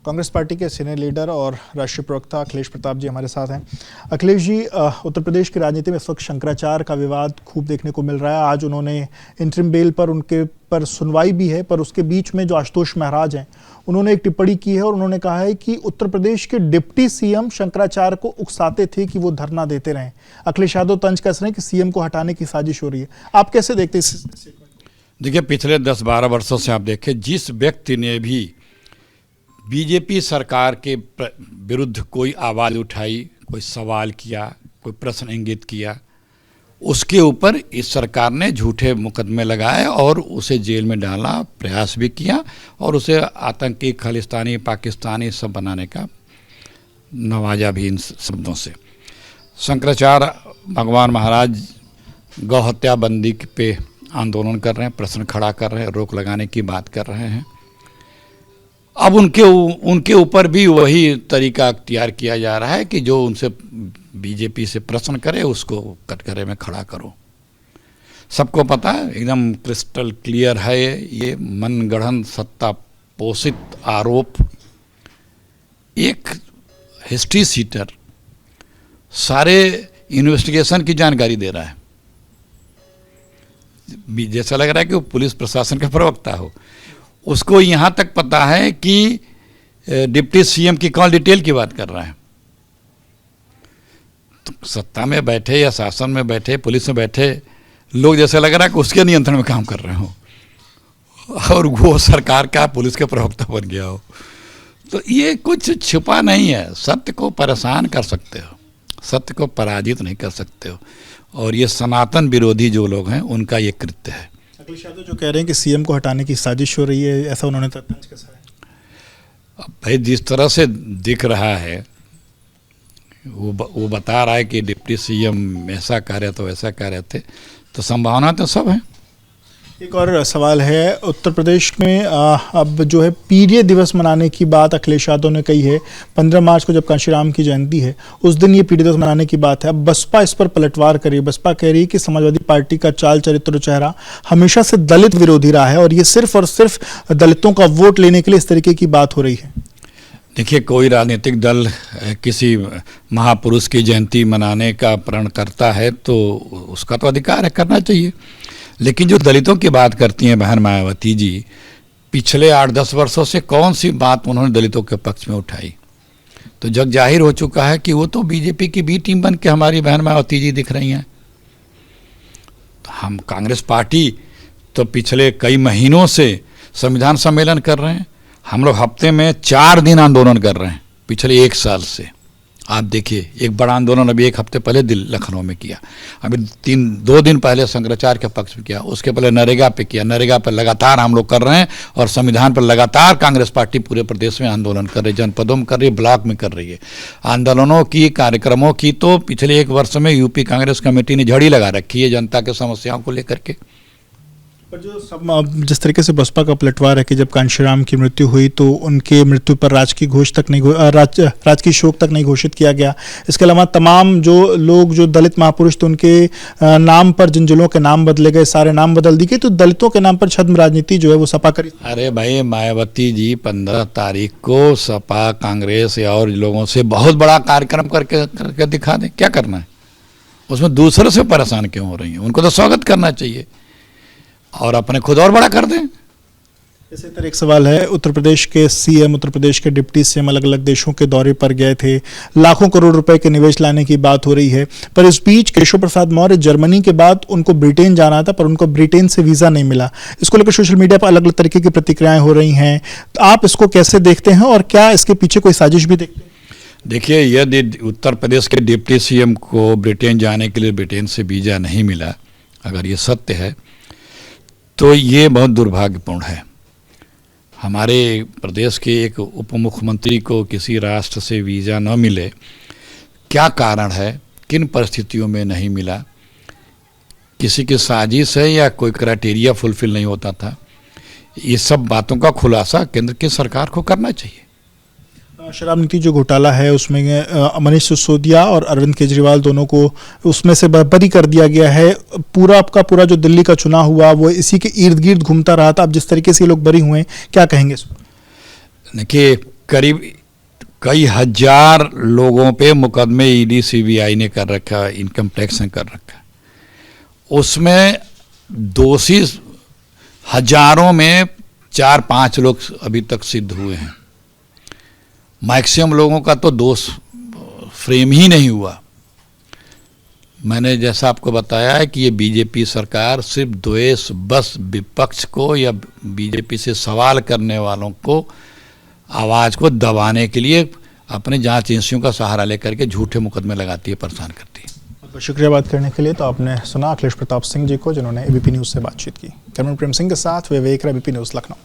Congress party के senior leader और राष्ट्रीय प्रवक्ता अखिलेश प्रताप जी हमारे साथ हैं। अखिलेश जी, उत्तर प्रदेश की राजनीति में इस वक्त शंकराचार्य का विवाद खूब देखने को मिल रहा है। आज उन्होंने इंटरिम बेल पर उनके पर सुनवाई भी है, पर उसके बीच में जो आशुतोष महाराज हैं उन्होंने एक टिप्पणी की है और उन्होंने कहा है कि उत्तर प्रदेश के डिप्टी सीएम शंकराचार्य को उकसाते थे कि वो धरना देते रहें। अखिलेश यादव तंज कस रहे हैं कि सीएम को हटाने की साजिश हो रही है। आप कैसे देखते हैं इस? देखिए, पिछले 10-12 वर्षों से आप देखें, जिस व्यक्ति ने भी बीजेपी सरकार के विरुद्ध कोई आवाज़ उठाई, कोई सवाल किया, कोई प्रश्न इंगित किया, उसके ऊपर इस सरकार ने झूठे मुकदमे लगाए और उसे जेल में डाला, प्रयास भी किया और उसे आतंकी, खालिस्तानी, पाकिस्तानी सब बनाने का नवाजा भी इन शब्दों से। शंकराचार्य भगवान महाराज गौ हत्या बंदी पे आंदोलन कर रहे हैं, प्रश्न खड़ा कर रहे हैं, रोक लगाने की बात कर रहे हैं। अब उनके ऊपर भी वही तरीका अख्तियार किया जा रहा है कि जो उनसे बीजेपी से प्रश्न करे उसको कटघरे में खड़ा करो। सबको पता है, एकदम क्रिस्टल क्लियर है, ये मनगढ़ंत सत्ता पोषित आरोप। एक हिस्ट्री सीटर सारे इन्वेस्टिगेशन की जानकारी दे रहा है, जैसा लग रहा है कि वो पुलिस प्रशासन का प्रवक्ता हो। उसको यहाँ तक पता है कि डिप्टी सीएम की कॉल डिटेल की बात कर रहा है। तो सत्ता में बैठे या शासन में बैठे, पुलिस में बैठे लोग जैसा लग रहा है कि उसके नियंत्रण में काम कर रहे हो और वो सरकार का पुलिस के प्रवक्ता बन गया हो। तो ये कुछ छुपा नहीं है। सत्य को परेशान कर सकते हो, सत्य को पराजित नहीं कर सकते हो, और ये सनातन विरोधी जो लोग हैं उनका ये कृत्य है। अखिलेश यादव जो कह रहे हैं कि सीएम को हटाने की साजिश हो रही है, ऐसा उन्होंने तंज कसा है। भाई, जिस तरह से दिख रहा है वो बता रहा है कि डिप्टी सीएम ऐसा कह रहे थे, वैसा कह रहे थे, तो संभावना तो सब है। एक और सवाल है, उत्तर प्रदेश में अब जो है पीडीए दिवस मनाने की बात अखिलेश यादव ने कही है। 15 मार्च को जब कांशीराम की जयंती है उस दिन ये पीडीए दिवस मनाने की बात है। अब बसपा इस पर पलटवार करी। बसपा कह रही है कि समाजवादी पार्टी का चाल चरित्र चेहरा हमेशा से दलित विरोधी रहा है और ये सिर्फ और सिर्फ दलितों का वोट लेने के लिए इस तरीके की बात हो रही है। देखिए, कोई राजनीतिक दल किसी महापुरुष की जयंती मनाने का प्रण करता है तो उसका तो अधिकार है, करना चाहिए। लेकिन जो दलितों की बात करती हैं बहन मायावती जी, पिछले 8-10 वर्षों से कौन सी बात उन्होंने दलितों के पक्ष में उठाई? तो जग जाहिर हो चुका है कि वो तो बीजेपी की बी टीम बन के हमारी बहन मायावती जी दिख रही हैं। हम कांग्रेस पार्टी तो पिछले कई महीनों से संविधान सम्मेलन कर रहे हैं। हम लोग हफ्ते में 4 दिन आंदोलन कर रहे हैं पिछले 1 साल से। आप देखिए, एक बड़ा आंदोलन अभी 1 हफ्ते पहले लखनऊ में किया, अभी 2 दिन पहले शंकराचार्य के पक्ष में किया, उसके पहले नरेगा पे किया। नरेगा पर लगातार हम लोग कर रहे हैं और संविधान पर लगातार कांग्रेस पार्टी पूरे प्रदेश में आंदोलन कर रही है, जनपदों में कर रही है, ब्लॉक में कर रही है। आंदोलनों की, कार्यक्रमों की तो पिछले 1 वर्ष में यूपी कांग्रेस कमेटी ने झड़ी लगा रखी है जनता के समस्याओं को लेकर के। पर जो सब जिस तरीके से बसपा का पलटवार है कि जब कांशीराम की मृत्यु हुई तो उनके मृत्यु पर राजकीय शोक तक नहीं घोषित किया गया। इसके अलावा तमाम जो लोग, जो दलित महापुरुष थे, उनके नाम पर जिन जिलों के नाम बदले गए, सारे नाम बदल दिए। तो दलितों के नाम पर छद्म राजनीति जो है वो सपा करी। अरे भाई, मायावती जी 15 तारीख को सपा, कांग्रेस या और लोगों से बहुत बड़ा कार्यक्रम करके दिखा दें। क्या करना है उसमें? दूसरों से परेशान क्यों हो रही हैं? उनको तो स्वागत करना चाहिए और अपने खुद और बड़ा कर दें। इसी तरह एक सवाल है, उत्तर प्रदेश के सीएम, उत्तर प्रदेश के डिप्टी सीएम अलग अलग देशों के दौरे पर गए थे, लाखों करोड़ रुपए के निवेश लाने की बात हो रही है। पर इस बीच केशव प्रसाद मौर्य जर्मनी के बाद उनको ब्रिटेन जाना था, पर उनको ब्रिटेन से वीजा नहीं मिला। इसको लेकर सोशल मीडिया पर अलग अलग तरीके की प्रतिक्रियाएं हो रही हैं। तो आप इसको कैसे देखते हैं और क्या इसके पीछे कोई साजिश भी देखते हैं? देखिए, यदि उत्तर प्रदेश के डिप्टी सीएम को ब्रिटेन जाने के लिए ब्रिटेन से वीजा नहीं मिला, अगर ये सत्य है तो ये बहुत दुर्भाग्यपूर्ण है। हमारे प्रदेश के एक उप मुख्यमंत्री को किसी राष्ट्र से वीज़ा न मिले, क्या कारण है, किन परिस्थितियों में नहीं मिला? किसी की साजिश है या कोई क्राइटेरिया फुलफिल नहीं होता था? ये सब बातों का खुलासा केंद्र की सरकार को करना चाहिए। शराब नीति जो घोटाला है उसमें मनीष सिसोदिया और अरविंद केजरीवाल दोनों को उसमें से बरी कर दिया गया है। पूरा आपका पूरा जो दिल्ली का चुनाव हुआ वो इसी के इर्द गिर्द घूमता रहा था। अब जिस तरीके से ये लोग बरी हुए, क्या कहेंगे? देखिए, करीब कई हजार लोगों पे मुकदमे ईडी सीबीआई ने कर रखा है, इनकम टैक्स ने कर रखा है। उसमें दोषी हजारों में 4-5 लोग अभी तक सिद्ध हुए हैं। मैक्सिमम लोगों का तो दोष फ्रेम ही नहीं हुआ। मैंने जैसा आपको बताया है कि ये बीजेपी सरकार सिर्फ द्वेष बस विपक्ष को या बीजेपी से सवाल करने वालों को आवाज़ को दबाने के लिए अपने जांच एजेंसियों का सहारा लेकर के झूठे मुकदमे लगाती है, परेशान करती है। बहुत शुक्रिया बात करने के लिए। तो आपने सुना अखिलेश प्रताप सिंह जी को, जिन्होंने एबीपी न्यूज़ से बातचीत की। कैमरामैन प्रेम सिंह के साथ विवेक, एबीपी न्यूज़ लखनऊ।